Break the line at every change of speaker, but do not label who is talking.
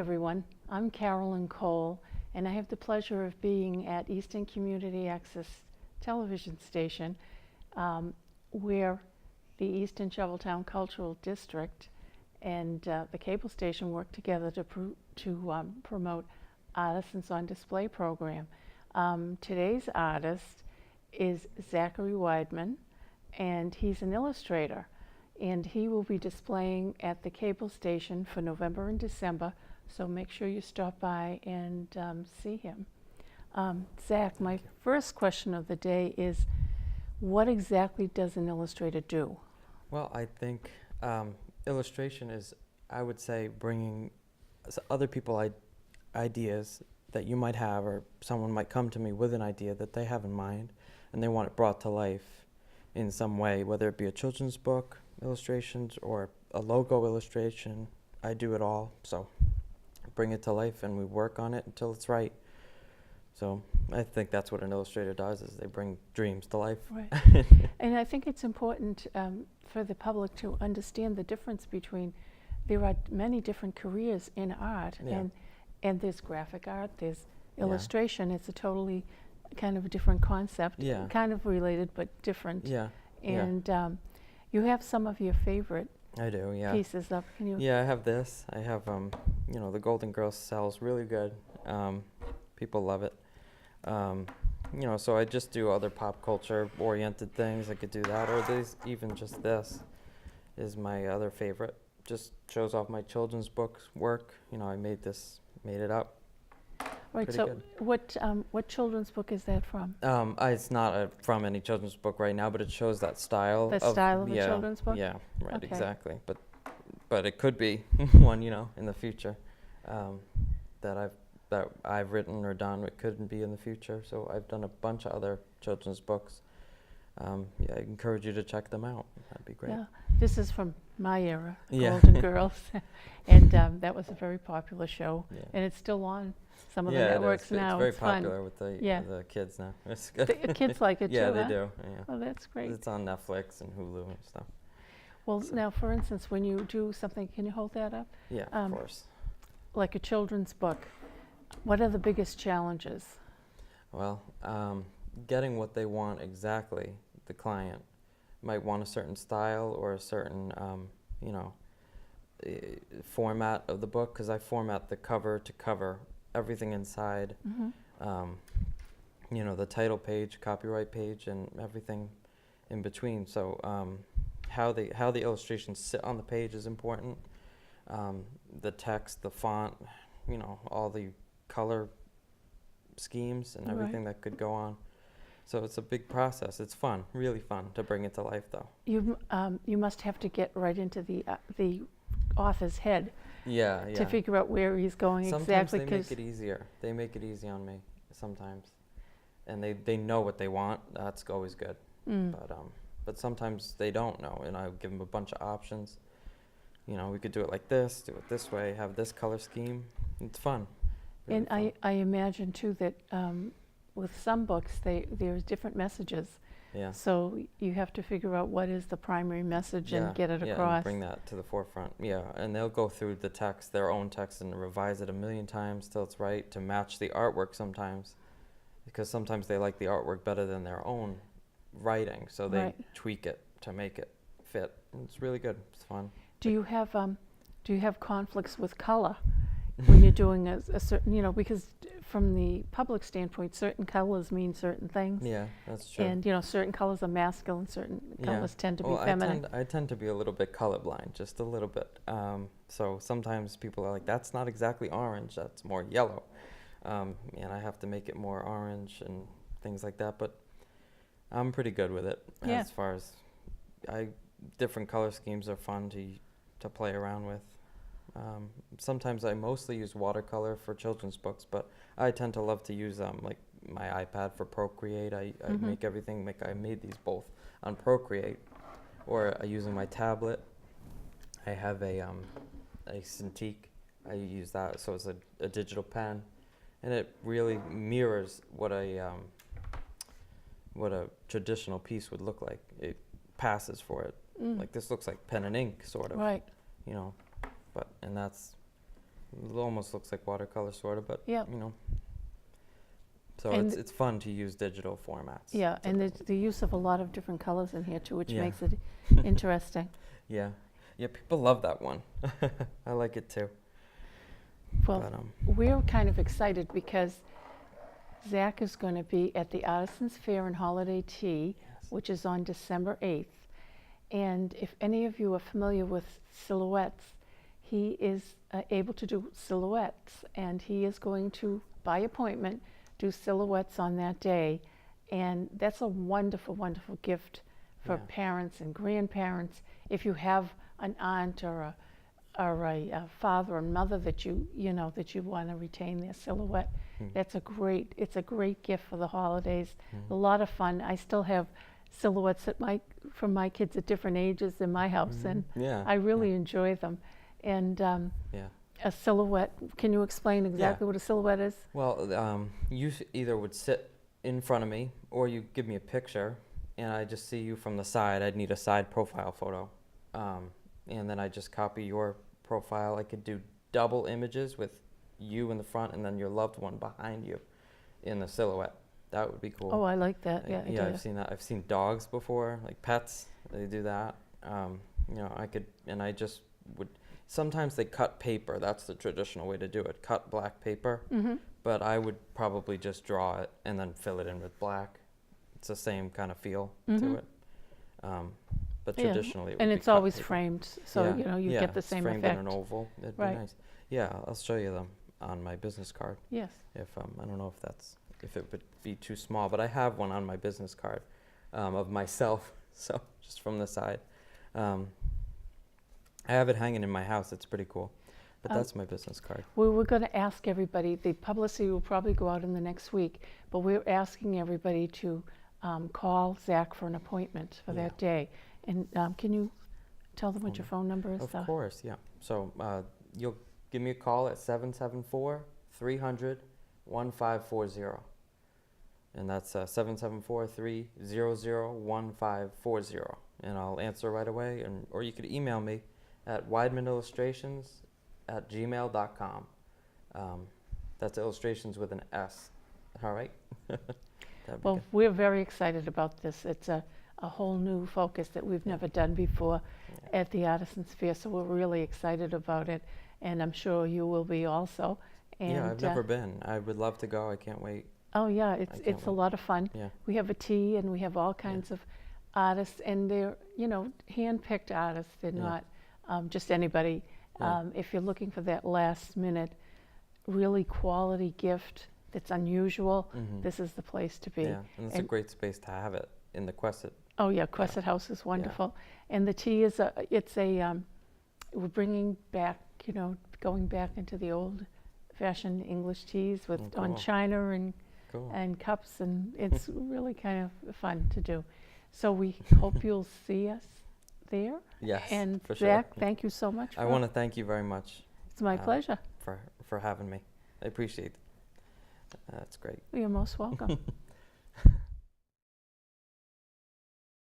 everyone. I'm Carolyn Cole, and I have the pleasure of being at Easton Community Access Television Station, where the Easton Shoveltown Cultural District and the cable station work together to promote Artisans on Display program. Today's artist is Zach Wideman, and he's an illustrator. And he will be displaying at the cable station for November and December, so make sure you stop by and see him. Zach, my first question of the day is, what exactly does an illustrator do?
Well, I think illustration is, I would say, bringing other people ideas that you might have, or someone might come to me with an idea that they have in mind, and they want it brought to life in some way, whether it be a children's book, illustrations, or a logo illustration. I do it all, so bring it to life and we work on it until it's right. So I think that's what an illustrator does, is they bring dreams to life.
Right. And I think it's important for the public to understand the difference between, there are many different careers in art, and there's graphic art, there's illustration. It's a totally kind of a different concept, kind of related but different. And you have some of your favorite pieces up. Can you?
Yeah, I have this. I have, the Golden Girl sells really good. People love it. So I just do other pop culture oriented things. I could do that, or even just this is my other favorite. Just shows off my children's books work. I made it up.
Right.
Pretty
so
good.
what children's book is that from?
It's not from any children's book right now, but it shows that style.
The style of a children's book?
Yeah, right,
okay.
Exactly. But it could be one, in the future, that I've written or done. It couldn't be in the future. So I've done a bunch of other children's books. I encourage you to check them out. That'd be great.
Yeah, this is from my era, Golden Girls, and that was a very popular show, and it's still on some of the networks now.
It's very popular with the kids now. It's good.
The kids like it too.
Yeah, they do. Yeah.
Oh, that's great.
It's on Netflix and Hulu and stuff.
Well, now, for instance, when you do something, can you hold that up?
Yeah, of course.
Like a children's book, what are the biggest challenges?
Well, getting what they want exactly. The client might want a certain style or a certain, format of the book, because I format the cover to cover everything inside. The title page, copyright page, and everything in between. So how the illustrations sit on the page is important. The text, the font, all the color schemes and everything that could go on. So it's a big process. It's fun, really fun to bring it to life, though.
You must have to get right into the author's head. To figure out where he's going exactly.
Sometimes they make it easier. They make it easy on me sometimes, and they know what they want. That's always good. But sometimes they don't know, and I give them a bunch of options. We could do it like this, do it this way, have this color scheme. It's fun. Really
and
fun.
I imagine too that with some books there's different messages.
Yeah.
So you have to figure out what is the primary message and get it across.
And bring that to the forefront. Yeah, and they'll go through the text, their own text, and revise it a million times till it's right, to match the artwork sometimes, because sometimes they like the artwork better than their own writing, so they tweak it to make it fit. It's really good. It's fun.
Do you have conflicts with color when you're doing a certain, because from the public standpoint, certain colors mean certain things.
Yeah, that's true.
And certain colors are masculine, certain colors tend to be feminine.
I tend to be a little bit colorblind, just a little bit. So sometimes people are like, "That's not exactly orange. That's more yellow," and I have to make it more orange and things like that. But I'm pretty good with it as far as different color schemes are fun to play around with. Sometimes I mostly use watercolor for children's books, but I tend to love to use like my iPad for Procreate. I make everything. I made these both on Procreate, or using my tablet. I have a Cintiq. I use that, so it's a digital pen, and it really mirrors what a traditional piece would look like. It passes for it. Like this looks like pen and ink, sort of.
Right.
But and that's It almost looks like watercolor, sort of, but
Yep.
you know. So
And
it's fun to use digital formats.
Yeah,
to-
and there's the use of a lot of different colors in here too, which
Yeah.
makes it interesting.
Yeah, yeah. People love that one. I like it too.
Well,
But
we're kind of excited because Zach is going to be at the Artisans Fair and Holiday Tea,
yes.
which is on December 8th. And if any of you are familiar with silhouettes, he is able to do silhouettes, and he is going to, by appointment, do silhouettes on that day. And that's a wonderful, wonderful gift for
Yeah.
parents and grandparents. If you have an aunt or a father or mother that you want to retain their silhouette,
Mm.
it's a great gift for the holidays.
Mm.
A lot of fun. I still have silhouettes from my kids at different ages in my house, and
Yeah.
I really enjoy them. And
Yeah.
a silhouette, can you explain exactly what a silhouette is?
Well, you either would sit in front of me, or you give me a picture, and I just see you from the side. I'd need a side profile photo, and then I just copy your profile. I could do double images with you in the front, and then your loved one behind you in the silhouette. That would be cool.
Oh, I like that. Yeah,
Yeah, I've seen that. I've seen dogs before, like pets. They do that. You know, I could, and I just would. Sometimes they cut paper. That's the traditional way to do it. Cut black paper.
Mm-hmm.
But I would probably just draw it and then fill it in with black. It's the same kind of feel
Mhm.
to it. But
Yeah,
traditionally, it would
And
be
it's
cut
always
paper.
framed, so
Yeah,
you
yeah,
get the
it's
same
framed
effect.
in an oval. It'd
Right.
be nice. Yeah, I'll show you them on my business card.
Yes.
If I don't know if it would be too small, but I have one on my business card of myself. So just from the side, I have it hanging in my house. It's pretty cool. But that's my business card.
We were going to ask everybody, the publicity will probably go out in the next week, but we're asking everybody to call Zach for an appointment for
Yeah.
that day. And can you tell them what your phone number is?
Of course, yeah. So you'll give me a call at 774-300-1540. And that's 774-300-1540. And I'll answer right away. Or you could email me at widemanillustrations@gmail.com. That's illustrations with an S. All right? That'd be
Well,
good.
we're very excited about this. It's a whole new focus that we've never done before
Yeah.
at the Artisans Fair, so we're really excited about it, and I'm sure you will be also. And,
Yeah, I've never been. I would love to go. I can't wait.
Oh yeah,
can't
it's a
wait.
lot of fun.
Yeah.
We have a tea and we have all kinds of artists, and they're hand-picked artists. They're
Yeah.
not just anybody.
Yeah.
If you're looking for that last-minute, really quality gift that's unusual,
Mhm.
this is the place to be.
Yeah, and it's a
And-
great space to have it in the Quested.
Oh yeah, Crescent House is wonderful, and the tea is we're bringing back, going back into the old-fashioned English teas with
Oh,
on
cool.
china and
Cool.
cups, and it's really kind of fun to do. So we hope you'll see us there.
Yes,
And
for
Zach,
sure.
thank you so much.
I want to thank you very much
It's my pleasure.
for having me. I appreciate it. That's great.
You're most welcome.